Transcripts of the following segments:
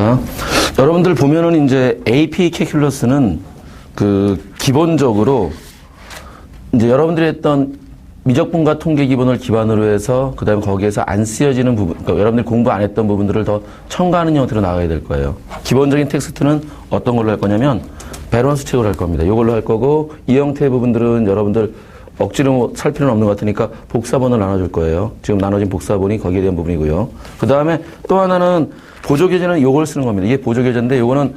자, 여러분들 보면은 이제 AP 캐큘러스는 기본적으로 이제 여러분들이 했던 미적분과 통계 기본을 기반으로 해서 그다음에 거기에서 안 쓰여지는 부분, 그러니까 여러분들이 공부 안 했던 부분들을 더 첨가하는 형태로 나가야 될 거예요. 기본적인 텍스트는 어떤 걸로 할 거냐면 밸런스 책으로 할 겁니다. 이걸로 할 거고 이 형태의 부분들은 여러분들 억지로 살 필요는 없는 것 같으니까 복사본을 나눠줄 거예요. 지금 나눠진 복사본이 거기에 대한 부분이고요. 그 다음에 또 하나는 보조교재는 요걸 쓰는 겁니다. 이게 보조교재인데 요거는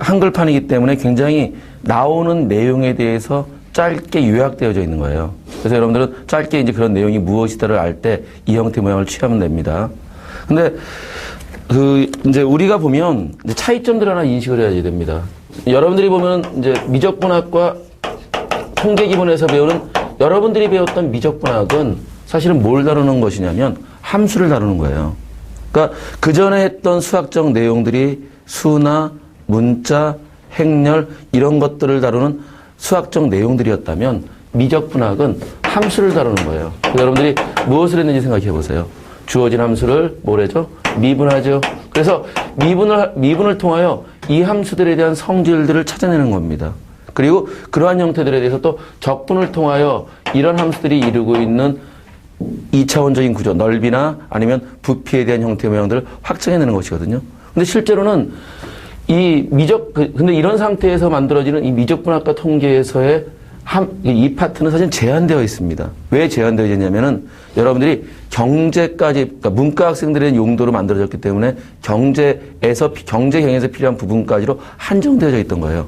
한글판이기 때문에 굉장히 나오는 내용에 대해서 짧게 요약되어져 있는 거예요. 그래서 여러분들은 짧게 이제 그런 내용이 무엇이다를 알 때 이 형태 모양을 취하면 됩니다. 근데 이제 우리가 보면 이제 차이점들 하나 인식을 해야 됩니다. 여러분들이 보면 이제 미적분학과 통계 기본에서 배우는 여러분들이 배웠던 미적분학은 사실은 뭘 다루는 것이냐면 함수를 다루는 거예요. 그러니까 그 전에 했던 수학적 내용들이 수나 문자, 행렬 이런 것들을 다루는 수학적 내용들이었다면 미적분학은 함수를 다루는 거예요. 여러분들이 무엇을 했는지 생각해 보세요. 주어진 함수를 뭐래죠? 미분하죠. 그래서 미분을 통하여 이 함수들에 대한 성질들을 찾아내는 겁니다. 그리고 그러한 형태들에 대해서 또 적분을 통하여 이런 함수들이 이루고 있는 2차원적인 구조, 넓이나 아니면 부피에 대한 형태 모양들을 확정해내는 것이거든요. 근데 실제로는 근데 이런 상태에서 만들어지는 이 미적분학과 통계에서의 이 파트는 사실 제한되어 있습니다. 왜 제한되어 있냐면은 여러분들이 경제까지, 그러니까 문과 학생들의 용도로 만들어졌기 때문에 경제경에서 필요한 부분까지로 한정되어져 있던 거예요.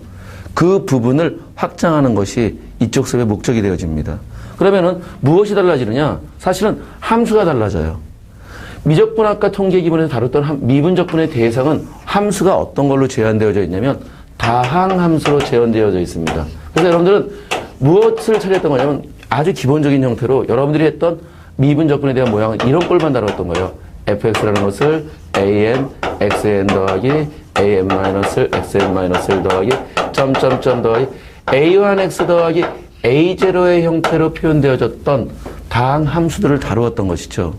그 부분을 확장하는 것이 이쪽 수업의 목적이 되어집니다. 그러면은 무엇이 달라지느냐? 사실은 함수가 달라져요. 미적분학과 통계 기본에서 다뤘던 미분적분의 대상은 함수가 어떤 걸로 제한되어져 있냐면 다항함수로 제한되어져 있습니다. 그래서 여러분들은 무엇을 찾았던 거냐면 아주 기본적인 형태로 여러분들이 했던 미분적분에 대한 모양은 이런 꼴만 다뤘던 거예요. fx라는 것을 an, xn 더하기 an 마이너스 xn 마이너스 1 더하기 점점점 더하기 a1 x 더하기 a0의 형태로 표현되어졌던 다항함수들을 다루었던 것이죠.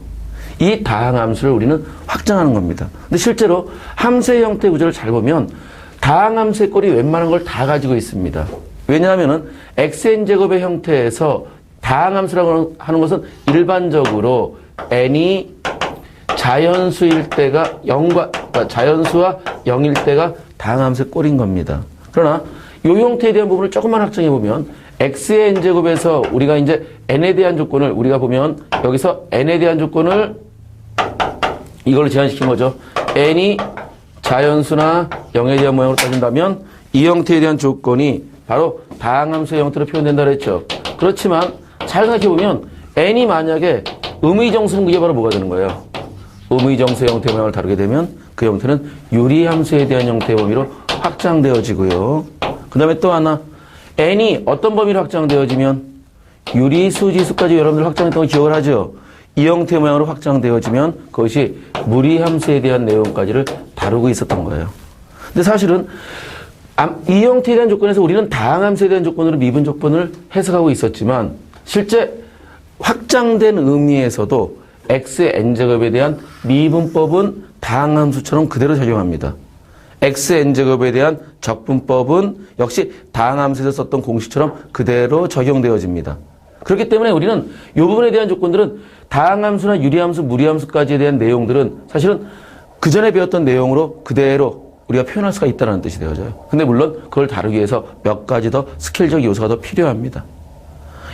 이 다항함수를 우리는 확장하는 겁니다. 근데 실제로 함수의 형태 구조를 잘 보면 다항함수의 꼴이 웬만한 걸 다 가지고 있습니다. 왜냐하면은 xn제곱의 형태에서 다항함수라고 하는 것은 일반적으로 n이 자연수일 때가 0과, 그러니까 자연수와 0일 때가 다항함수의 꼴인 겁니다. 그러나 이 형태에 대한 부분을 조금만 확장해 보면 x의 n제곱에서 우리가 이제 n에 대한 조건을 우리가 보면 여기서 n에 대한 조건을 이걸로 제한시킨 거죠. n이 자연수나 0에 대한 모양으로 따진다면 이 형태에 대한 조건이 바로 다항함수의 형태로 표현된다 그랬죠. 그렇지만 잘 생각해보면 n이 만약에 음의정수는 그게 바로 뭐가 되는 거예요? 음의정수의 형태 모양을 다루게 되면 그 형태는 유리함수에 대한 형태의 범위로 확장되어지고요. 그 다음에 또 하나 n이 어떤 범위로 확장되어지면 유리수지수까지 여러분들 확장했던 거 기억을 하죠? 이 형태 모양으로 확장되어지면 그것이 무리함수에 대한 내용까지를 다루고 있었던 거예요. 근데 사실은 이 형태에 대한 조건에서 우리는 다항함수에 대한 조건으로 미분조건을 해석하고 있었지만 실제 확장된 의미에서도 x의 n제곱에 대한 미분법은 다항함수처럼 그대로 적용합니다. xn제곱에 대한 적분법은 역시 다항함수에서 썼던 공식처럼 그대로 적용되어집니다. 그렇기 때문에 우리는 이 부분에 대한 조건들은 다항함수나 유리함수, 무리함수까지에 대한 내용들은 사실은 그 전에 배웠던 내용으로 그대로 우리가 표현할 수가 있다는 뜻이 되어져요. 근데 물론 그걸 다루기 위해서 몇 가지 더 스킬적 요소가 더 필요합니다.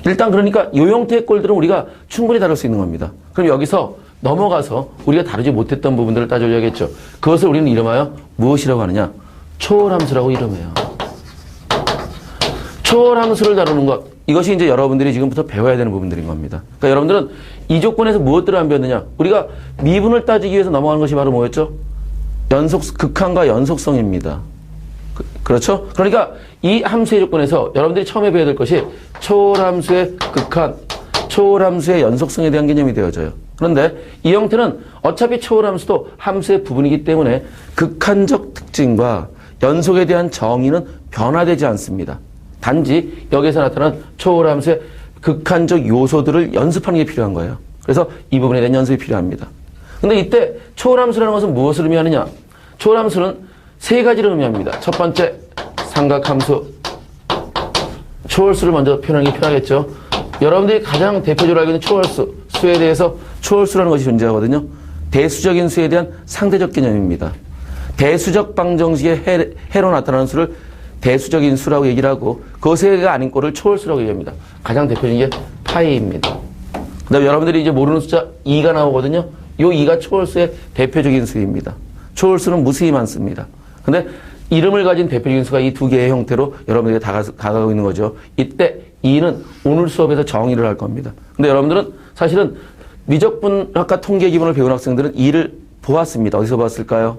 일단 그러니까 이 형태의 꼴들은 우리가 충분히 다룰 수 있는 겁니다. 그럼 여기서 넘어가서 우리가 다루지 못했던 부분들을 따져야겠죠. 그것을 우리는 이름하여 무엇이라고 하느냐? 초월함수라고 이름해요. 초월함수를 다루는 것, 이것이 이제 여러분들이 지금부터 배워야 되는 부분들인 겁니다. 그러니까 여러분들은 이 조건에서 무엇들을 안 배웠느냐? 우리가 미분을 따지기 위해서 넘어가는 것이 바로 뭐였죠? 극한과 연속성입니다. 그렇죠? 그러니까 이 함수의 조건에서 여러분들이 처음에 배워야 될 것이 초월함수의 극한, 초월함수의 연속성에 대한 개념이 되어져요. 그런데 이 형태는 어차피 초월함수도 함수의 부분이기 때문에 극한적 특징과 연속에 대한 정의는 변화되지 않습니다. 단지 여기서 나타난 초월함수의 극한적 요소들을 연습하는 게 필요한 거예요. 그래서 이 부분에 대한 연습이 필요합니다. 근데 이때 초월함수라는 것은 무엇을 의미하느냐? 초월함수는 세 가지를 의미합니다. 첫 번째, 삼각함수. 초월수를 먼저 표현하는 게 편하겠죠. 여러분들이 가장 대표적으로 알고 있는 초월수, 수에 대해서 초월수라는 것이 존재하거든요. 대수적인 수에 대한 상대적 개념입니다. 대수적 방정식의 해로 나타나는 수를 대수적인 수라고 얘기를 하고 그것이 아닌 꼴을 초월수라고 얘기합니다. 가장 대표적인 게 파이입니다. 그 다음에 여러분들이 이제 모르는 숫자 2가 나오거든요. 이 2가 초월수의 대표적인 수입니다. 초월수는 무수히 많습니다. 근데 이름을 가진 대표적인 수가 이 두 개의 형태로 여러분들이 다가가고 있는 거죠. 이때 2는 오늘 수업에서 정의를 할 겁니다. 근데 여러분들은 사실은 미적분학과 통계 기본을 배운 학생들은 2를 보았습니다. 어디서 봤을까요?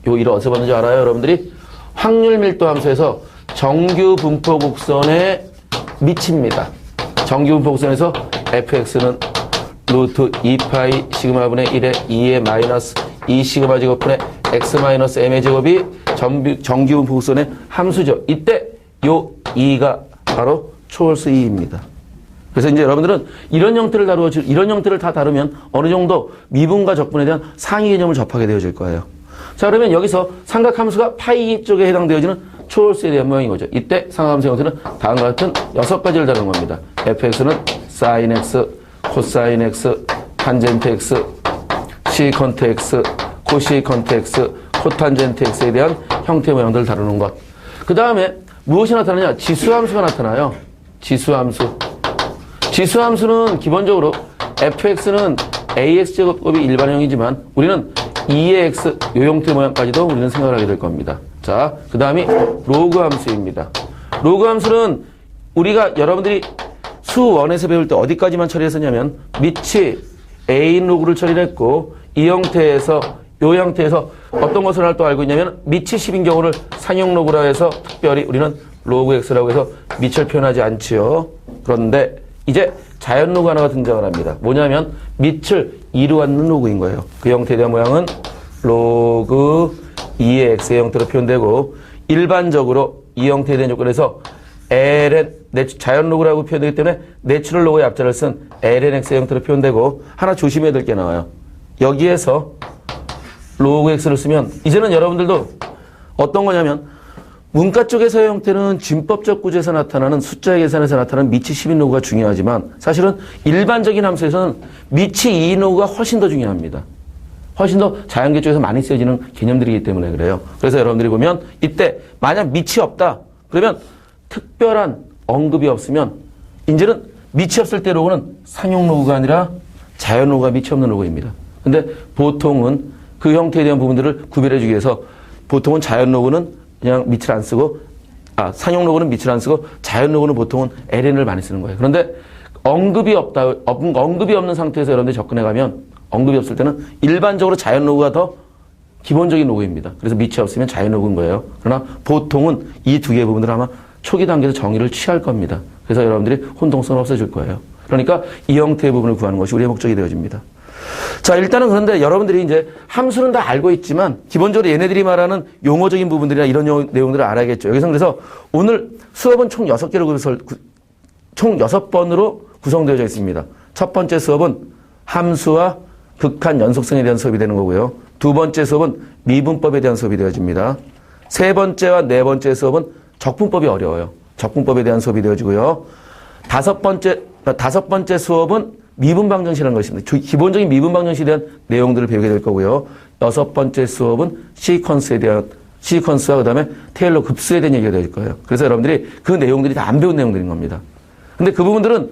요 2를 어디서 봤는지 알아요? 여러분들이 확률 밀도 함수에서 정규 분포 곡선에 미칩니다. 정규 분포 곡선에서 fx는 루트 2파이 시그마분의 1에 2의 마이너스 2 시그마 제곱분의 x 마이너스 m의 제곱이 정규 분포 곡선의 함수죠. 이때 요 2가 바로 초월수 2입니다. 그래서 이제 여러분들은 이런 형태를 다 다루면 어느 정도 미분과 적분에 대한 상위 개념을 접하게 되어질 거예요. 자, 그러면 여기서 삼각함수가 파이 쪽에 해당되어지는 초월수에 대한 모양인 거죠. 이때 삼각함수 형태는 다음과 같은 6가지를 다루는 겁니다. fx는 sin x, cosine x, 탄젠트 x, 시컨트 x, 코시컨트 x, 코탄젠트 x에 대한 형태 모양들을 다루는 것. 그 다음에 무엇이 나타나냐? 지수함수가 나타나요. 지수함수는 기본적으로 fx는 ax제곱곱이 일반형이지만 우리는 2의 x 요 형태 모양까지도 우리는 생각을 하게 될 겁니다. 자, 그 다음이 로그 함수입니다. 로그 함수는 우리가 여러분들이 수1에서 배울 때 어디까지만 처리했었냐면 밑이 a인 로그를 처리를 했고 이 형태에서 요 형태에서 어떤 것을 또 알고 있냐면 밑이 10인 경우를 상용 로그라 해서 특별히 우리는 로그 x라고 해서 밑을 표현하지 않지요. 그런데 이제 자연 로그 하나가 등장을 합니다. 뭐냐면 밑을 2로 갖는 로그인 거예요. 그 형태에 대한 모양은 로그 2의 x의 형태로 표현되고 일반적으로 이 형태에 대한 조건에서 ln 자연 로그라고 표현되기 때문에 내추럴 로그의 앞자를 쓴 ln x의 형태로 표현되고 하나 조심해야 될 게 나와요. 여기에서 로그 x를 쓰면 이제는 여러분들도 어떤 거냐면 문과 쪽에서의 형태는 진법적 구조에서 나타나는 숫자의 계산에서 나타나는 밑이 10인 로그가 중요하지만 사실은 일반적인 함수에서는 밑이 2인 로그가 훨씬 더 중요합니다. 훨씬 더 자연계 쪽에서 많이 쓰여지는 개념들이기 때문에 그래요. 그래서 여러분들이 보면 이때 만약 밑이 없다 그러면 특별한 언급이 없으면 이제는 밑이 없을 때 로그는 상용 로그가 아니라 자연 로그가 밑이 없는 로그입니다. 근데 보통은 그 형태에 대한 부분들을 구별해 주기 위해서 보통은 자연 로그는 그냥 밑을 안 쓰고 상용 로그는 밑을 안 쓰고 자연 로그는 보통은 ln을 많이 쓰는 거예요. 그런데 언급이 없는 상태에서 여러분들이 접근해 가면 언급이 없을 때는 일반적으로 자연 로그가 더 기본적인 로그입니다. 그래서 밑이 없으면 자연 로그인 거예요. 그러나 보통은 이 두 개의 부분들을 아마 초기 단계에서 정의를 취할 겁니다. 그래서 여러분들이 혼동성을 없애줄 거예요. 그러니까 이 형태의 부분을 구하는 것이 우리의 목적이 되어집니다. 자, 일단은 그런데 여러분들이 이제 함수는 다 알고 있지만 기본적으로 얘네들이 말하는 용어적인 부분들이나 이런 내용들을 알아야겠죠. 여기서 그래서 오늘 수업은 총 6번으로 구성되어져 있습니다. 첫 번째 수업은 함수와 극한 연속성에 대한 수업이 되는 거고요. 두 번째 수업은 미분법에 대한 수업이 되어집니다. 세 번째와 네 번째 수업은 적분법이 어려워요. 적분법에 대한 수업이 되어지고요. 다섯 번째 수업은 미분방정식이라는 것입니다. 기본적인 미분방정식에 대한 내용들을 배우게 될 거고요. 여섯 번째 수업은 시퀀스와 그다음에 테일러 급수에 대한 얘기가 될 거예요. 그래서 여러분들이 그 내용들이 다 안 배운 내용들인 겁니다. 근데 그 부분들은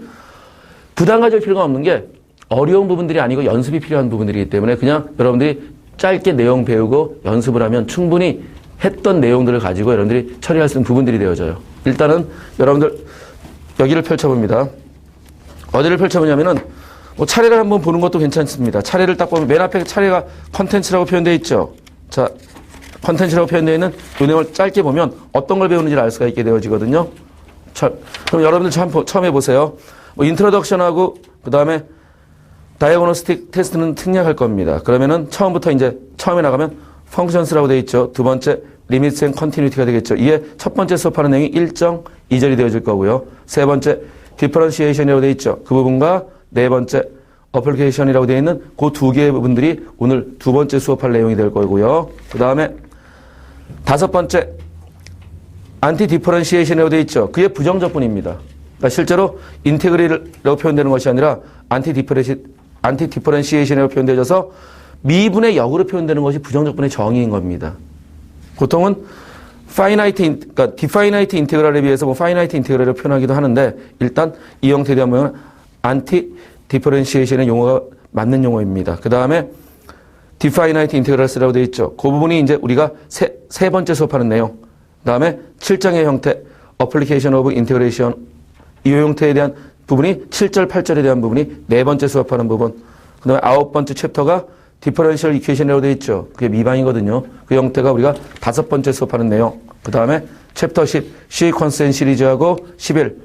부담 가질 필요가 없는 게 어려운 부분들이 아니고 연습이 필요한 부분들이기 때문에 그냥 여러분들이 짧게 내용 배우고 연습을 하면 충분히 했던 내용들을 가지고 여러분들이 처리할 수 있는 부분들이 되어져요. 일단은 여러분들 여기를 펼쳐봅니다. 어디를 펼쳐보냐면은 차례를 한번 보는 것도 괜찮습니다. 차례를 딱 보면 맨 앞에 차례가 컨텐츠라고 표현되어 있죠. 자, 컨텐츠라고 표현되어 있는 이 내용을 짧게 보면 어떤 걸 배우는지를 알 수가 있게 되어지거든요. 그럼 여러분들 처음 해보세요. 인트로덕션하고 그 다음에 다이어그노스틱 테스트는 생략할 겁니다. 그러면은 처음부터 이제 처음에 나가면 펑션스라고 되어 있죠. 두 번째 리미트 앤 컨티뉴티가 되겠죠. 이게 첫 번째 수업하는 내용이 1.2절이 되어질 거고요. 세 번째 디퍼런시에이션이라고 되어 있죠. 그 부분과 네 번째 어플리케이션이라고 되어 있는 그 두 개의 부분들이 오늘 두 번째 수업할 내용이 될 거고요. 그 다음에 다섯 번째, 안티 디퍼런시에이션이라고 되어 있죠. 그게 부정적분입니다. 그러니까 실제로 인테그리라고 표현되는 것이 아니라 안티 디퍼런시에이션이라고 표현되어져서 미분의 역으로 표현되는 것이 부정적분의 정의인 겁니다. 보통은 그러니까 디파이나이트 인테그랄에 비해서 파이나이트 인테그랄을 표현하기도 하는데 일단 이 형태에 대한 모양은 안티 디퍼런시에이션의 용어가 맞는 용어입니다. 그 다음에 디파이나이트 인테그랄스라고 되어 있죠. 그 부분이 이제 우리가 세 번째 수업하는 내용. 그 다음에 7장의 형태, 어플리케이션 오브 인테그레이션, 이 형태에 대한 부분이 7절, 8절에 대한 부분이 네 번째 수업하는 부분. 그 다음에 아홉 번째 챕터가 디퍼런셜 이퀘이션이라고 되어 있죠. 그게 미방이거든요. 그 형태가 우리가 다섯 번째 수업하는 내용. 그 다음에 챕터 10, 시퀀스 앤 시리즈하고 11.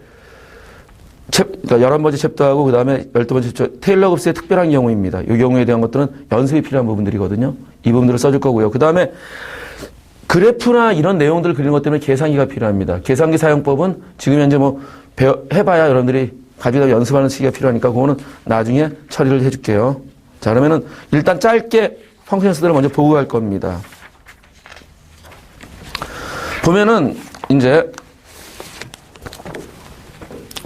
그러니까 11번째 챕터하고 그 다음에 12번째 챕터, 테일러 급수의 특별한 경우입니다. 이 경우에 대한 것들은 연습이 필요한 부분들이거든요. 이 부분들을 써줄 거고요. 그 다음에 그래프나 이런 내용들을 그리는 것 때문에 계산기가 필요합니다. 계산기 사용법은 지금 현재 해봐야 여러분들이 가지고 연습하는 시기가 필요하니까 그거는 나중에 처리를 해줄게요. 자, 그러면은 일단 짧게 펑션스들을 먼저 보고 갈 겁니다. 보면은 이제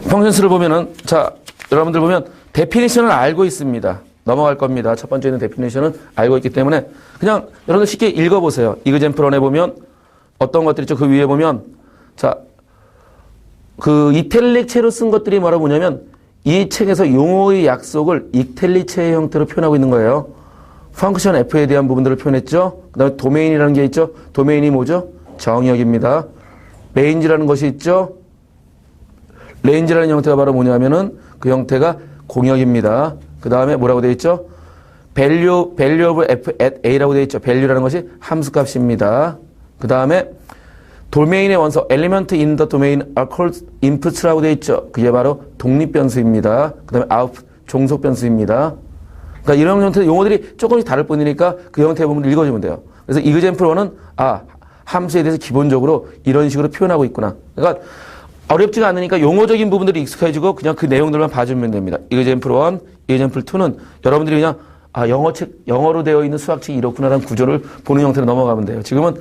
펑션스를 보면은 자, 여러분들 보면 데피니션을 알고 있습니다. 넘어갈 겁니다. 첫 번째 있는 데피니션은 알고 있기 때문에 그냥 여러분들 쉽게 읽어보세요. 이그젠플1에 보면 어떤 것들이 있죠. 그 위에 보면 자, 그 이탈릭체로 쓴 것들이 뭐냐면 이 책에서 용어의 약속을 이탈릭체의 형태로 표현하고 있는 거예요. 펑크션 F에 대한 부분들을 표현했죠. 그 다음에 도메인이라는 게 있죠. 도메인이 뭐죠? 정의역입니다. 레인지라는 것이 있죠. 레인지라는 형태가 바로 뭐냐면은 그 형태가 공역입니다. 그 다음에 뭐라고 되어 있죠? value of f at a라고 되어 있죠. value라는 것이 함수값입니다. 그 다음에 도메인의 원소 element in the domain are called inputs라고 되어 있죠. 그게 바로 독립변수입니다. 그 다음에 output 종속변수입니다. 그러니까 이런 형태의 용어들이 조금씩 다를 뿐이니까 그 형태의 부분을 읽어주면 돼요. 그래서 example1은 함수에 대해서 기본적으로 이런 식으로 표현하고 있구나. 그러니까 어렵지가 않으니까 용어적인 부분들이 익숙해지고 그냥 그 내용들만 봐주면 됩니다. example1, example2는 여러분들이 그냥 영어로 되어 있는 수학책이 이렇구나라는 구조를 보는 형태로 넘어가면 돼요. 지금은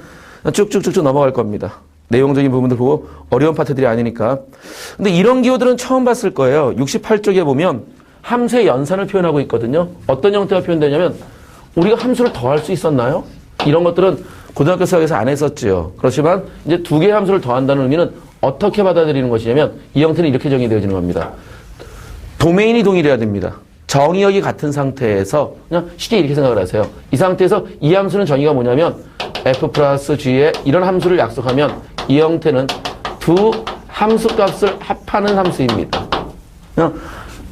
쭉쭉쭉쭉 넘어갈 겁니다. 내용적인 부분들 보고 어려운 파트들이 아니니까. 근데 이런 기호들은 처음 봤을 거예요. 68쪽에 보면 함수의 연산을 표현하고 있거든요. 어떤 형태가 표현되냐면 우리가 함수를 더할 수 있었나요? 이런 것들은 고등학교 수학에서 안 했었지요. 그렇지만 이제 두 개의 함수를 더한다는 의미는 어떻게 받아들이는 것이냐면 이 형태는 이렇게 정의되어지는 겁니다. 도메인이 동일해야 됩니다. 정의역이 같은 상태에서 그냥 쉽게 이렇게 생각을 하세요. 이 상태에서 이 함수는 정의가 뭐냐면 f 플러스 g에 이런 함수를 약속하면 이 형태는 두 함수값을 합하는 함수입니다. 그냥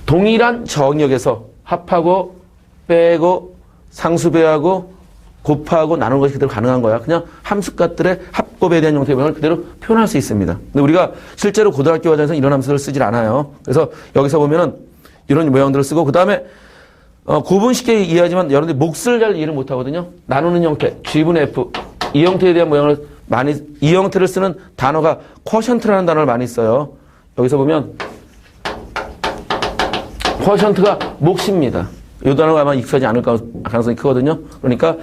동일한 정의역에서 합하고 빼고 상수배하고 곱하고 나누는 것이 그대로 가능한 거야. 그냥 함수값들의 합곱에 대한 형태의 모양을 그대로 표현할 수 있습니다. 근데 우리가 실제로 고등학교 과정에서는 이런 함수를 쓰질 않아요. 그래서 여기서 보면은 이런 모양들을 쓰고 그 다음에 구분쉽게 이해하지만 여러분들이 몫을 잘 이해를 못하거든요. 나누는 형태, G분의 F 이 형태에 대한 모양을 이 형태를 쓰는 단어가 쿼션트라는 단어를 많이 써요. 여기서 보면 쿼션트가 몫입니다. 이 단어가 아마 익숙하지 않을 가능성이 크거든요. 그러니까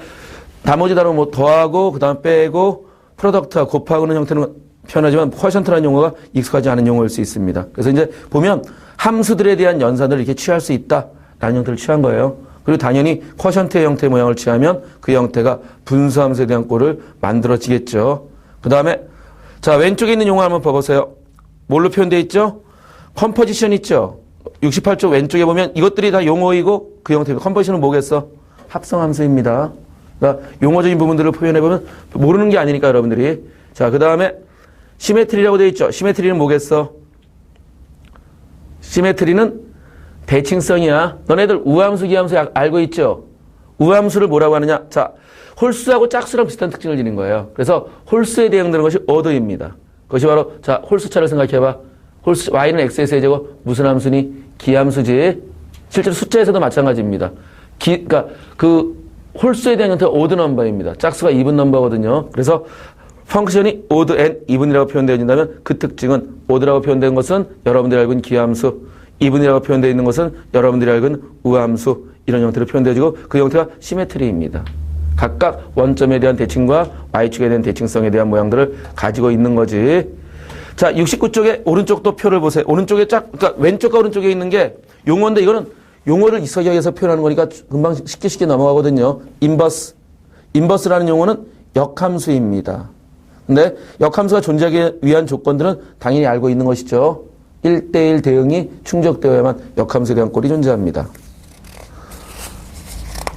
나머지 단어 뭐 더하고 그 다음 빼고 프로덕트와 곱하고는 형태는 표현하지만 쿼션트라는 용어가 익숙하지 않은 용어일 수 있습니다. 그래서 이제 보면 함수들에 대한 연산을 이렇게 취할 수 있다라는 형태를 취한 거예요. 그리고 당연히 쿼션트의 형태 모양을 취하면 그 형태가 분수함수에 대한 꼴을 만들어지겠죠. 그 다음에 자 왼쪽에 있는 용어 한번 봐보세요. 뭘로 표현되어 있죠? 컴포지션 있죠. 68쪽 왼쪽에 보면 이것들이 다 용어이고 그 형태가 컴포지션은 뭐겠어? 합성함수입니다. 그러니까 용어적인 부분들을 표현해보면 모르는 게 아니니까 여러분들이. 자, 그 다음에 시메트리라고 되어 있죠. 시메트리는 뭐겠어? 시메트리는 대칭성이야. 너네들 우함수, 기함수 알고 있죠? 우함수를 뭐라고 하느냐? 자, 홀수하고 짝수랑 비슷한 특징을 지닌 거예요. 그래서 홀수에 대응되는 것이 오더입니다. 그것이 바로 자 홀수차를 생각해봐. 홀수 y는 x의 세제곱 무슨 함수니? 기함수지. 실제로 숫자에서도 마찬가지입니다. 그러니까 그 홀수에 대한 형태가 오드 넘버입니다. 짝수가 이븐 넘버거든요. 그래서 펑크션이 오드 앤 이븐이라고 표현되어진다면 그 특징은 오드라고 표현된 것은 여러분들이 알고 있는 기함수 2분이라고 표현되어 있는 것은 여러분들이 알고 있는 우함수 이런 형태로 표현되어지고 그 형태가 시메트리입니다. 각각 원점에 대한 대칭과 y축에 대한 대칭성에 대한 모양들을 가지고 있는 거지. 자, 69쪽에 오른쪽도 표를 보세요. 오른쪽에 그러니까 왼쪽과 오른쪽에 있는 게 용어인데 이거는 용어를 이석역에서 표현하는 거니까 금방 쉽게 넘어가거든요. 인버스라는 용어는 역함수입니다. 근데 역함수가 존재하기 위한 조건들은 당연히 알고 있는 것이죠. 1대1 대응이 충족되어야만 역함수에 대한 꼴이 존재합니다.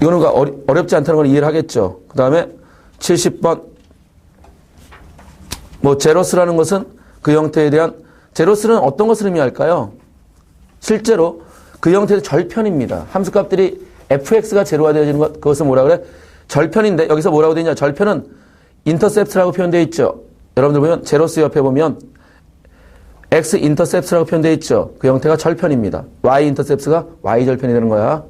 이거는 어렵지 않다는 걸 이해를 하겠죠. 그 다음에 70번 제로스라는 것은 그 형태에 대한 제로스는 어떤 것을 의미할까요? 실제로 그 형태의 절편입니다. 함수값들이 fx가 제로가 되어지는 것 그것은 뭐라 그래? 절편인데 여기서 뭐라고 되냐? 절편은 인터셉트라고 표현되어 있죠. 여러분들 보면 제로스 옆에 보면 x 인터셉트라고 표현되어 있죠. 그 형태가 절편입니다. y 인터셉트가 y 절편이 되는 거야.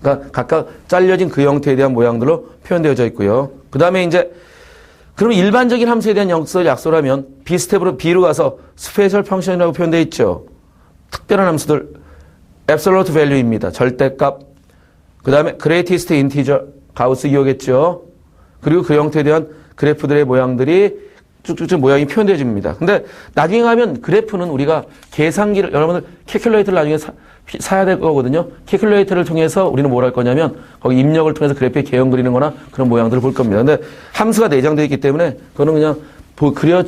그러니까 각각 잘려진 그 형태에 대한 모양들로 표현되어져 있고요. 그 다음에 이제 그럼 일반적인 함수에 대한 약소라면 B 스텝으로 B로 가서 스페셜 펑션이라고 표현되어 있죠. 특별한 함수들 absolute value입니다. 절대값. 그 다음에 greatest integer 가우스 기호겠죠. 그리고 그 형태에 대한 그래프들의 모양들이 쭉쭉쭉 모양이 표현되어집니다. 근데 나중에 가면 그래프는 우리가 계산기를 여러분들 캐큘레이터를 나중에 사야 될 거거든요. 캐큘레이터를 통해서 우리는 뭘 할 거냐면 거기 입력을 통해서 그래프에 개형 그리는 거나 그런 모양들을 볼 겁니다. 근데 함수가 내장되어 있기 때문에 그거는 그냥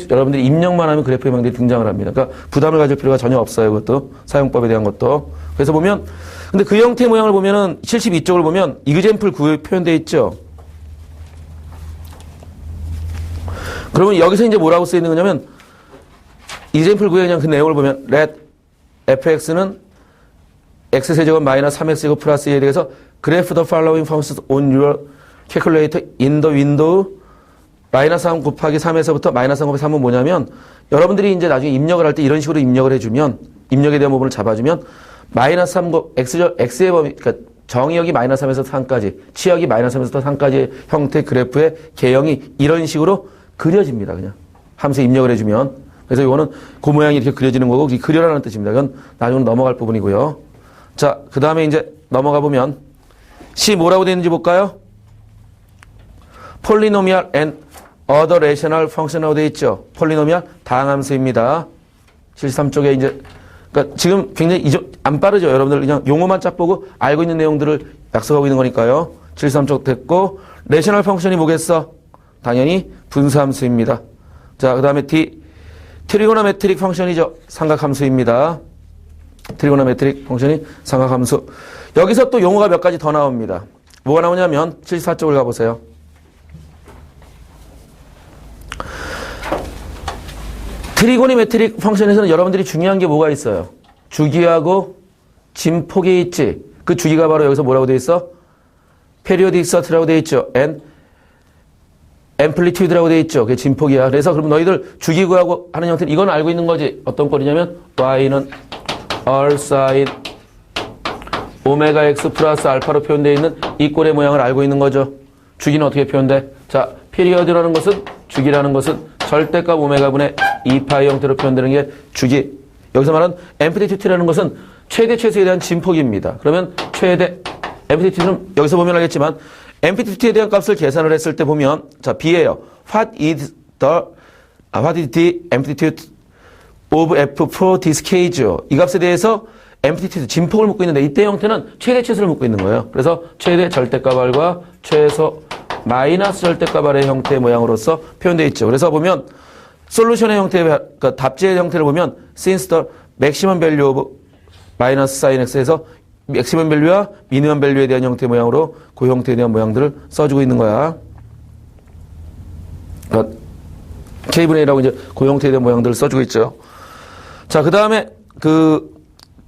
여러분들이 입력만 하면 그래프의 모양들이 등장을 합니다. 그러니까 부담을 가질 필요가 전혀 없어요. 그것도 사용법에 대한 것도. 그래서 보면 근데 그 형태의 모양을 보면은 72쪽을 보면 example 9에 표현되어 있죠. 그러면 여기서 이제 뭐라고 쓰여 있는 거냐면 example 9에 그냥 그 내용을 보면 let fx는 x세제곱 마이너스 3x제곱 플러스 2에 대해서 graph the following functions on your calculator in the window 마이너스 3 곱하기 3에서부터 마이너스 3 곱하기 3은 뭐냐면 여러분들이 이제 나중에 입력을 할 때 이런 식으로 입력을 해주면 입력에 대한 부분을 잡아주면 마이너스 3 x의 범위 그러니까 정의역이 마이너스 3에서 3까지 치역이 마이너스 3에서 3까지 형태 그래프의 개형이 이런 식으로 그려집니다. 그냥 함수에 입력을 해주면 그래서 이거는 그 모양이 이렇게 그려지는 거고 그려라는 뜻입니다. 이건 나중에 넘어갈 부분이고요. 자, 그 다음에 이제 넘어가 보면 C 뭐라고 되어 있는지 볼까요? Polynomial and other rational function이라고 되어 있죠. 폴리노미얼 다항함수입니다. 73쪽에 이제 그러니까 지금 굉장히 안 빠르죠. 여러분들 그냥 용어만 쫙 보고 알고 있는 내용들을 약속하고 있는 거니까요. 73쪽 됐고 레셔널 펑션이 뭐겠어? 당연히 분수함수입니다. 자, 그 다음에 D 트리고노메트릭 펑션이죠. 삼각함수입니다. 트리고노메트릭 펑션이 삼각함수. 여기서 또 용어가 몇 가지 더 나옵니다. 뭐가 나오냐면 74쪽을 가보세요. 트리고노메트릭 펑션에서는 여러분들이 중요한 게 뭐가 있어요? 주기하고 진폭이 있지. 그 주기가 바로 여기서 뭐라고 되어 있어? 페리오딕 서트라고 되어 있죠. and 앰플리튜드라고 되어 있죠. 그게 진폭이야. 그래서 그럼 너희들 주기 구하고 하는 형태는 이건 알고 있는 거지. 어떤 꼴이냐면 y는 r sin 오메가 x 플러스 알파로 표현되어 있는 이 꼴의 모양을 알고 있는 거죠. 주기는 어떻게 표현돼? 자, 피리어드라는 것은 주기라는 것은 절대값 오메가분의 2파이 형태로 표현되는 게 주기. 여기서 말하는 앰플리튜드라는 것은 최대 최소에 대한 진폭입니다. 그러면 최대 앰플리튜드는 여기서 보면 알겠지만 앰플리튜드에 대한 값을 계산을 했을 때 보면 자, B예요. What is the amplitude of f for this case죠. 이 값에 대해서 앰플리튜드 진폭을 묻고 있는데 이때 형태는 최대 최소를 묻고 있는 거예요. 그래서 최대 절대값 R과 최소 마이너스 절대값 R의 형태의 모양으로서 표현되어 있죠. 그래서 보면 솔루션의 형태, 그러니까 답지의 형태를 보면 since the maximum value of 마이너스 sin x에서 맥시멈 밸류와 미니멈 밸류에 대한 형태 모양으로 그 형태에 대한 모양들을 써주고 있는 거야. 그러니까 K분의 1이라고 이제 그 형태에 대한 모양들을 써주고 있죠. 자, 그 다음에 그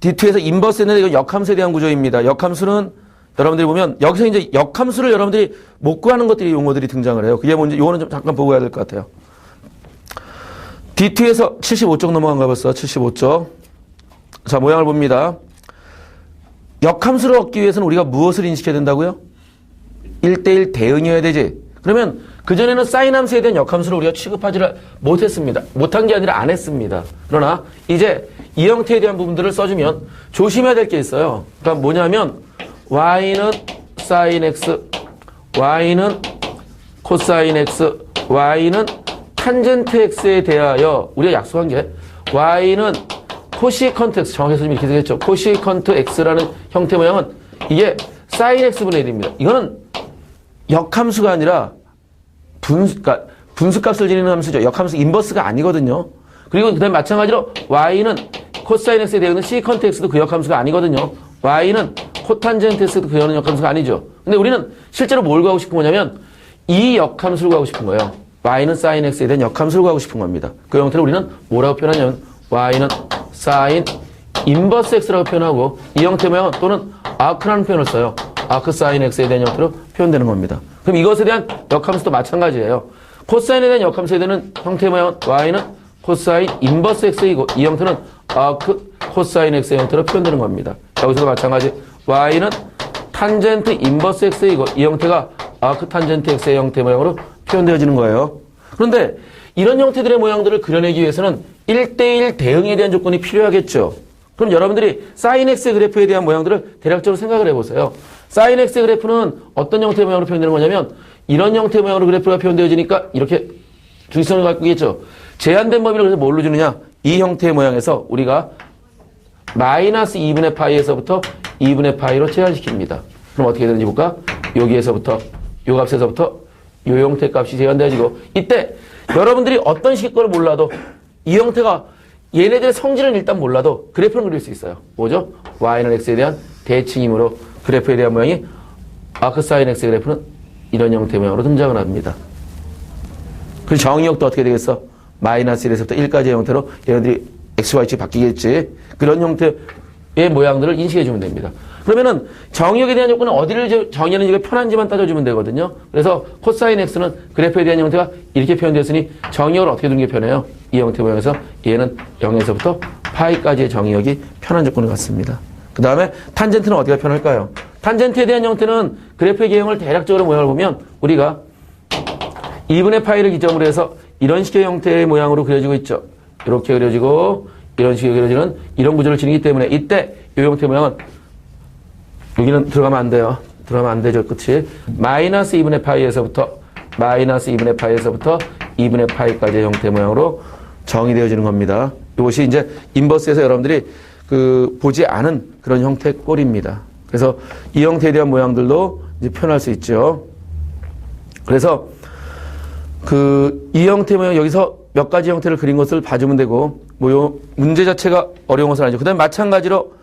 D2에서 인버스 했는데 이건 역함수에 대한 구조입니다. 역함수는 여러분들이 보면 여기서 이제 역함수를 여러분들이 못 구하는 것들이 용어들이 등장을 해요. 그게 뭔지 요거는 좀 잠깐 보고 가야 될 것 같아요. D2에서 75쪽 넘어간 거 벌써 75쪽. 자, 모양을 봅니다. 역함수를 얻기 위해서는 우리가 무엇을 인식해야 된다고요? 1대1 대응이어야 되지. 그러면 그전에는 사인 함수에 대한 역함수를 우리가 취급하지를 못했습니다. 못한 게 아니라 안 했습니다. 그러나 이제 이 형태에 대한 부분들을 써주면 조심해야 될 게 있어요. 그러니까 뭐냐면 y는 sin x, y는 코사인 x, y는 탄젠트 x에 대하여 우리가 약속한 게 y는 코시컨트 x, 정확히 선생님이 이렇게 되겠죠. 코시컨트 x라는 형태 모양은 이게 sin x분의 1입니다. 이거는 역함수가 아니라 그러니까 분수값을 지니는 함수죠. 역함수 인버스가 아니거든요. 그리고 그다음에 마찬가지로 y는 코사인 x에 대하여는 시컨트 x도 그 역함수가 아니거든요. y는 코탄젠트 x도 그 역함수가 아니죠. 근데 우리는 실제로 뭘 구하고 싶은 거냐면 이 역함수를 구하고 싶은 거예요. y는 sin x에 대한 역함수를 구하고 싶은 겁니다. 그 형태를 우리는 뭐라고 표현하냐면 y는 sin 인버스 x라고 표현하고 이 형태 모양은 또는 arc라는 표현을 써요. arc sin x에 대한 형태로 표현되는 겁니다. 그럼 이것에 대한 역함수도 마찬가지예요. 코사인에 대한 역함수에 대한 형태 모양은 y는 코사인 인버스 x이고 이 형태는 arc 코사인 x의 형태로 표현되는 겁니다. 여기서도 마찬가지 y는 탄젠트 인버스 x이고 이 형태가 arc 탄젠트 x의 형태 모양으로 표현되어지는 거예요. 그런데 이런 형태들의 모양들을 그려내기 위해서는 1대1 대응에 대한 조건이 필요하겠죠. 그럼 여러분들이 sin x 그래프에 대한 모양들을 대략적으로 생각을 해보세요. sin x 그래프는 어떤 형태의 모양으로 표현되는 거냐면 이런 형태의 모양으로 그래프가 표현되어지니까 이렇게 중심선을 갖고 있겠죠. 제한된 범위를 그래서 뭘로 주느냐? 이 형태의 모양에서 우리가 마이너스 2분의 파이에서부터 2분의 파이로 제한시킵니다. 그럼 어떻게 되는지 볼까? 여기에서부터 요 값에서부터 요 형태 값이 제한되어지고 이때 여러분들이 어떤 식의 거를 몰라도 이 형태가 얘네들의 성질을 일단 몰라도 그래프를 그릴 수 있어요. 뭐죠? y는 x에 대한 대칭이므로 그래프에 대한 모양이 arc sin x 그래프는 이런 형태의 모양으로 등장을 합니다. 그리고 정의역도 어떻게 되겠어? 마이너스 1에서부터 1까지의 형태로 얘네들이 xy치 바뀌겠지. 그런 형태의 모양들을 인식해 주면 됩니다. 그러면은 정의역에 대한 요건은 어디를 정의하는 게 편한지만 따져주면 되거든요. 그래서 코사인 x는 그래프에 대한 형태가 이렇게 표현됐으니 정의역을 어떻게 두는 게 편해요? 이 형태 모양에서 얘는 0에서부터 파이까지의 정의역이 편한 조건을 갖습니다. 그 다음에 탄젠트는 어디가 편할까요? 탄젠트에 대한 형태는 그래프의 개형을 대략적으로 모양을 보면 우리가 2분의 파이를 기점으로 해서 이런 식의 형태의 모양으로 그려지고 있죠. 이렇게 그려지고 이런 식으로 그려지는 이런 구조를 지니기 때문에 이때 이 형태 모양은 여기는 들어가면 안 돼요. 들어가면 안 되죠. 그치? 마이너스 2분의 파이에서부터 2분의 파이까지의 형태 모양으로 정의되어지는 겁니다. 이것이 이제 인버스에서 여러분들이 보지 않은 그런 형태 꼴입니다. 그래서 이 형태에 대한 모양들도 이제 표현할 수 있죠. 그래서 이 형태 모양 여기서 몇 가지 형태를 그린 것을 봐주면 되고 요 문제 자체가 어려운 것은 아니죠. 그 다음에 마찬가지로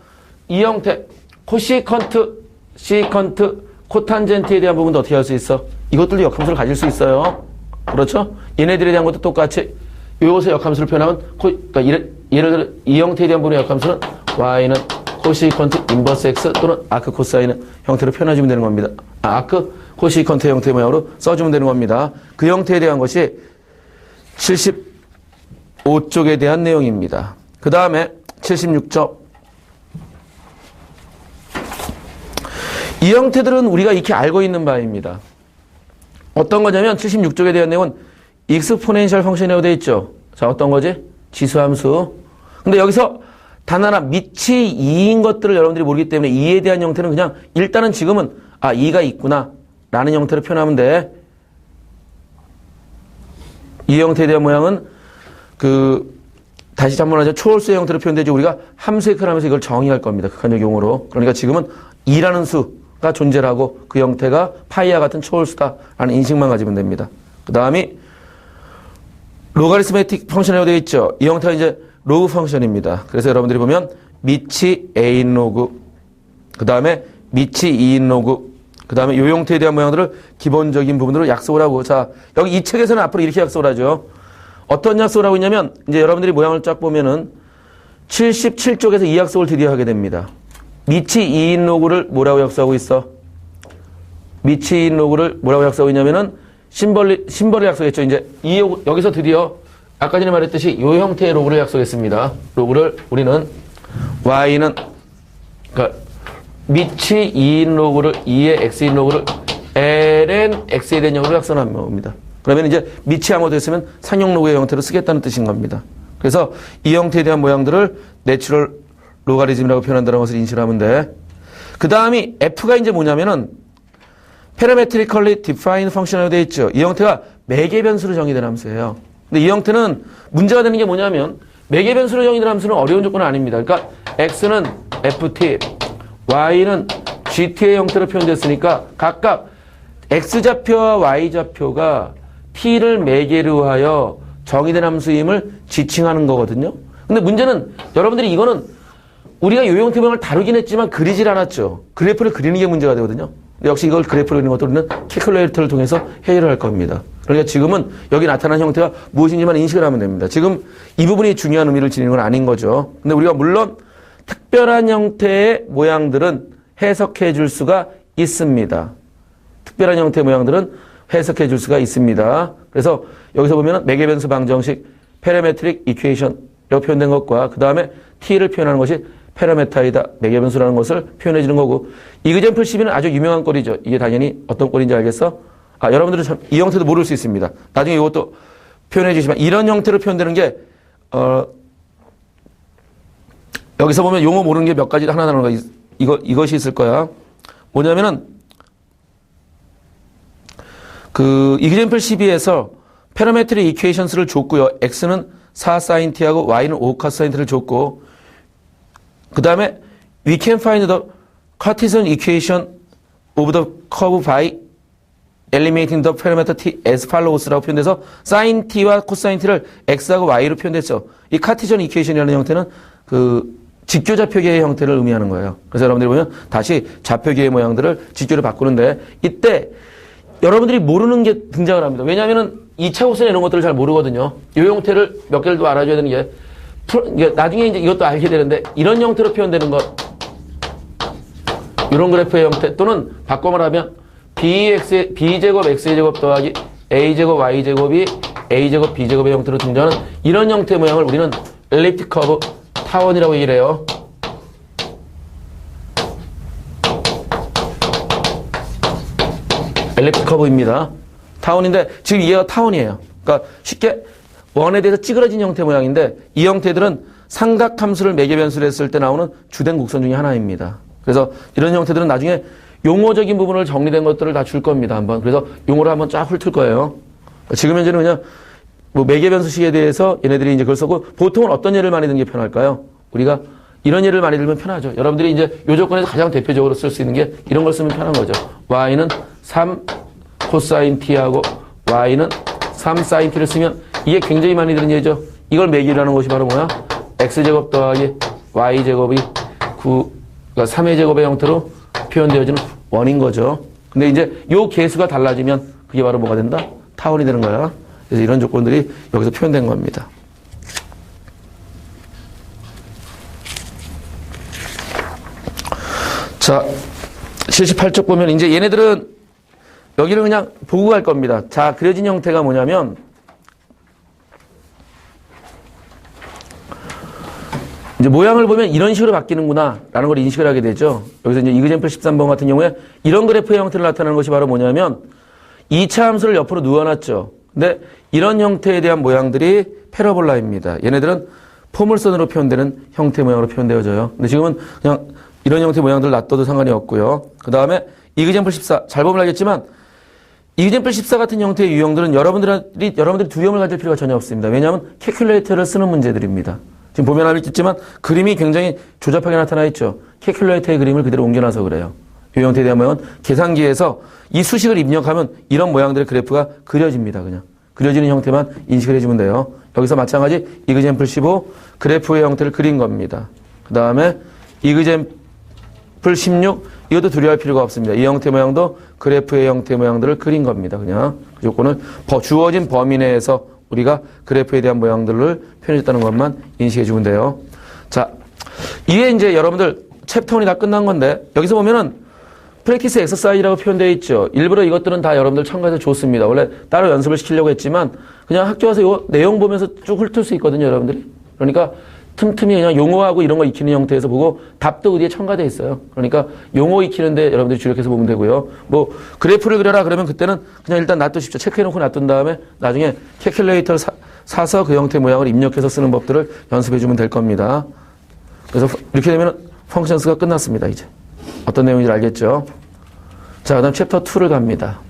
이 형태 코시컨트, 시컨트, 코탄젠트에 대한 부분도 어떻게 할 수 있어? 이것들도 역함수를 가질 수 있어요. 그렇죠? 얘네들에 대한 것도 똑같이 요것의 역함수를 표현하면 그러니까 예를 들어 이 형태에 대한 부분의 역함수는 y는 코시컨트 인버스 x 또는 아크 코사인 형태로 표현해주면 되는 겁니다. 아크 코시컨트 형태의 모양으로 써주면 되는 겁니다. 그 형태에 대한 것이 75쪽에 대한 내용입니다. 그 다음에 76쪽. 이 형태들은 우리가 익히 알고 있는 바입니다. 어떤 거냐면 76쪽에 대한 내용은 익스포넨셜 펑션이라고 되어 있죠. 자, 어떤 거지? 지수함수. 근데 여기서 단 하나 밑이 2인 것들을 여러분들이 모르기 때문에 2에 대한 형태는 그냥 일단은 지금은 2가 있구나 라는 형태로 표현하면 돼. 이 형태에 대한 모양은 다시 한번 하자 초월수의 형태로 표현되죠. 우리가 함수의 큰 하면서 이걸 정의할 겁니다. 극한적 용어로. 그러니까 지금은 2라는 수가 존재를 하고 그 형태가 파이와 같은 초월수다라는 인식만 가지면 됩니다. 그 다음이 로가리스메틱 펑션이라고 되어 있죠. 이 형태가 이제 로그 펑션입니다. 그래서 여러분들이 보면 밑이 a인 로그, 그 다음에 밑이 2인 로그, 그 다음에 이 형태에 대한 모양들을 기본적인 부분으로 약속을 하고, 자, 여기 이 책에서는 앞으로 이렇게 약속을 하죠. 어떤 약속을 하고 있냐면, 이제 여러분들이 모양을 쫙 보면은 77쪽에서 이 약속을 드디어 하게 됩니다. 밑이 2인 로그를 뭐라고 약속하고 있어? 밑이 2인 로그를 뭐라고 약속하고 있냐면은, 심벌을 약속했죠. 이제 여기서 드디어 아까 전에 말했듯이 이 형태의 로그를 약속했습니다. 로그를 우리는 y는 그러니까 밑이 2인 로그를 2의 x인 로그를 ln x에 대한 형으로 약속하는 겁니다. 그러면 이제 밑이 아무것도 있으면 상용 로그의 형태로 쓰겠다는 뜻인 겁니다. 그래서 이 형태에 대한 모양들을 내추럴 로가리즘이라고 표현한다는 것을 인식을 하면 돼. 그 다음이 F가 이제 뭐냐면은 parametrically defined function이라고 되어 있죠. 이 형태가 매개 변수로 정의된 함수예요. 근데 이 형태는 문제가 되는 게 뭐냐면 매개 변수로 정의된 함수는 어려운 조건은 아닙니다. 그러니까 X는 FT, Y는 GT의 형태로 표현됐으니까 각각 X좌표와 Y좌표가 T를 매개로 하여 정의된 함수임을 지칭하는 거거든요. 근데 문제는 여러분들이 이거는 우리가 이 형태 모양을 다루긴 했지만 그리질 않았죠. 그래프를 그리는 게 문제가 되거든요. 역시 이걸 그래프로 그리는 것도 우리는 캐큘레이터를 통해서 해결을 할 겁니다. 그러니까 지금은 여기 나타난 형태가 무엇인지만 인식을 하면 됩니다. 지금 이 부분이 중요한 의미를 지니는 건 아닌 거죠. 근데 우리가 물론 특별한 형태의 모양들은 해석해 줄 수가 있습니다. 특별한 형태의 모양들은 해석해 줄 수가 있습니다. 그래서 여기서 보면 매개변수 방정식 parametric equation이라고 표현된 것과 그 다음에 t를 표현하는 것이 페라메타이다, 매개변수라는 것을 표현해 주는 거고, 이그젠플 12는 아주 유명한 꼴이죠. 이게 당연히 어떤 꼴인지 알겠어? 여러분들은 참 이 형태도 모를 수 있습니다. 나중에 이것도 표현해 주시면 이런 형태로 표현되는 게 여기서 보면 용어 모르는 게 몇 가지 하나 나오는 거 이것이 있을 거야. 뭐냐면은 그 이그젠플 12에서 페라메트릭 이퀘이션스를 줬고요. x는 4sin t하고 y는 5 cos sin t를 줬고, 그 다음에 we can find the Cartesian equation of the curve by eliminating the parameter t as follows라고 표현돼서 sin t와 cosine t를 x하고 y로 표현됐죠. 이 카티전 이퀘이션이라는 형태는 그 직교좌표계의 형태를 의미하는 거예요. 그래서 여러분들이 보면 다시 좌표계의 모양들을 직교로 바꾸는데, 이때 여러분들이 모르는 게 등장을 합니다. 왜냐하면 2차 코스에 이런 것들을 잘 모르거든요. 이 형태를 몇 개를 더 알아줘야 되는 게, 나중에 이제 이것도 알게 되는데, 이런 형태로 표현되는 것, 이런 그래프의 형태, 또는 바꿔 말하면 b제곱 x제곱 더하기 a제곱 y제곱이 a제곱 b제곱의 형태로 등장하는 이런 형태의 모양을 우리는 엘립틱 커브 타원이라고 얘기를 해요. 엘립틱 커브입니다. 타원인데 지금 얘가 타원이에요. 그러니까 쉽게 원에 대해서 찌그러진 형태 모양인데, 이 형태들은 삼각함수를 매개변수로 했을 때 나오는 주된 곡선 중에 하나입니다. 그래서 이런 형태들은 나중에 용어적인 부분을 정리된 것들을 다 줄 겁니다. 한번. 그래서 용어를 한번 쫙 훑을 거예요. 지금 현재는 그냥 뭐 매개변수식에 대해서 얘네들이 이제 그걸 쓰고, 보통은 어떤 예를 많이 드는 게 편할까요? 우리가 이런 예를 많이 들면 편하죠. 여러분들이 이제 요 조건에서 가장 대표적으로 쓸 수 있는 게 이런 걸 쓰면 편한 거죠. y는 3 코사인 t하고 y는 3 사인 t를 쓰면 이게 굉장히 많이 드는 예죠. 이걸 매기라는 것이 바로 뭐야? x제곱 더하기 y제곱이 9, 그러니까 3의 제곱의 형태로 표현되어지는 원인 거죠. 근데 이제 요 개수가 달라지면 그게 바로 뭐가 된다? 타원이 되는 거야. 그래서 이런 조건들이 여기서 표현된 겁니다. 자, 78쪽 보면 이제 얘네들은 여기를 그냥 보고 갈 겁니다. 자, 그려진 형태가 뭐냐면, 이제 모양을 보면 이런 식으로 바뀌는구나 라는 걸 인식을 하게 되죠. 여기서 이제 이그젠플 13번 같은 경우에 이런 그래프의 형태를 나타내는 것이 바로 뭐냐면 2차 함수를 옆으로 누워놨죠. 근데 이런 형태에 대한 모양들이 패러볼라입니다. 얘네들은 포물선으로 표현되는 형태 모양으로 표현되어져요. 근데 지금은 그냥 이런 형태 모양들을 놔둬도 상관이 없고요. 그 다음에 이그젠플 14, 잘 보면 알겠지만 이그젠플 14 같은 형태의 유형들은 여러분들이 두려움을 가질 필요가 전혀 없습니다. 왜냐하면 캐큘레이터를 쓰는 문제들입니다. 지금 보면 알겠지만 그림이 굉장히 조잡하게 나타나 있죠. 캐큘레이터의 그림을 그대로 옮겨놔서 그래요. 이 형태에 대한 모양은 계산기에서 이 수식을 입력하면 이런 모양들의 그래프가 그려집니다. 그냥 그려지는 형태만 인식을 해주면 돼요. 여기서 마찬가지 이그젠플 15 그래프의 형태를 그린 겁니다. 그 다음에 이그젠플 16 이것도 두려워할 필요가 없습니다. 이 형태 모양도 그래프의 형태 모양들을 그린 겁니다. 그냥 그 조건을 주어진 범위 내에서 우리가 그래프에 대한 모양들을 표현했다는 것만 인식해 주면 돼요. 자, 이게 이제 여러분들 챕터 1이 다 끝난 건데, 여기서 보면은 프랙티스 엑서사이즈라고 표현되어 있죠. 일부러 이것들은 다 여러분들 첨가해서 줬습니다. 원래 따로 연습을 시키려고 했지만 그냥 학교 와서 이 내용 보면서 쭉 훑을 수 있거든요, 여러분들이. 그러니까 틈틈이 그냥 용어하고 이런 거 익히는 형태에서 보고 답도 그 뒤에 첨가되어 있어요. 그러니까 용어 익히는데 여러분들이 주력해서 보면 되고요. 뭐 그래프를 그려라 그러면 그때는 그냥 일단 놔두십시오. 체크해놓고 놔둔 다음에 나중에 캐큘레이터를 사서 그 형태 모양을 입력해서 쓰는 법들을 연습해주면 될 겁니다. 그래서 이렇게 되면 펑션스가 끝났습니다, 이제. 어떤 내용인지 알겠죠? 자, 그 다음 챕터 2를 갑니다.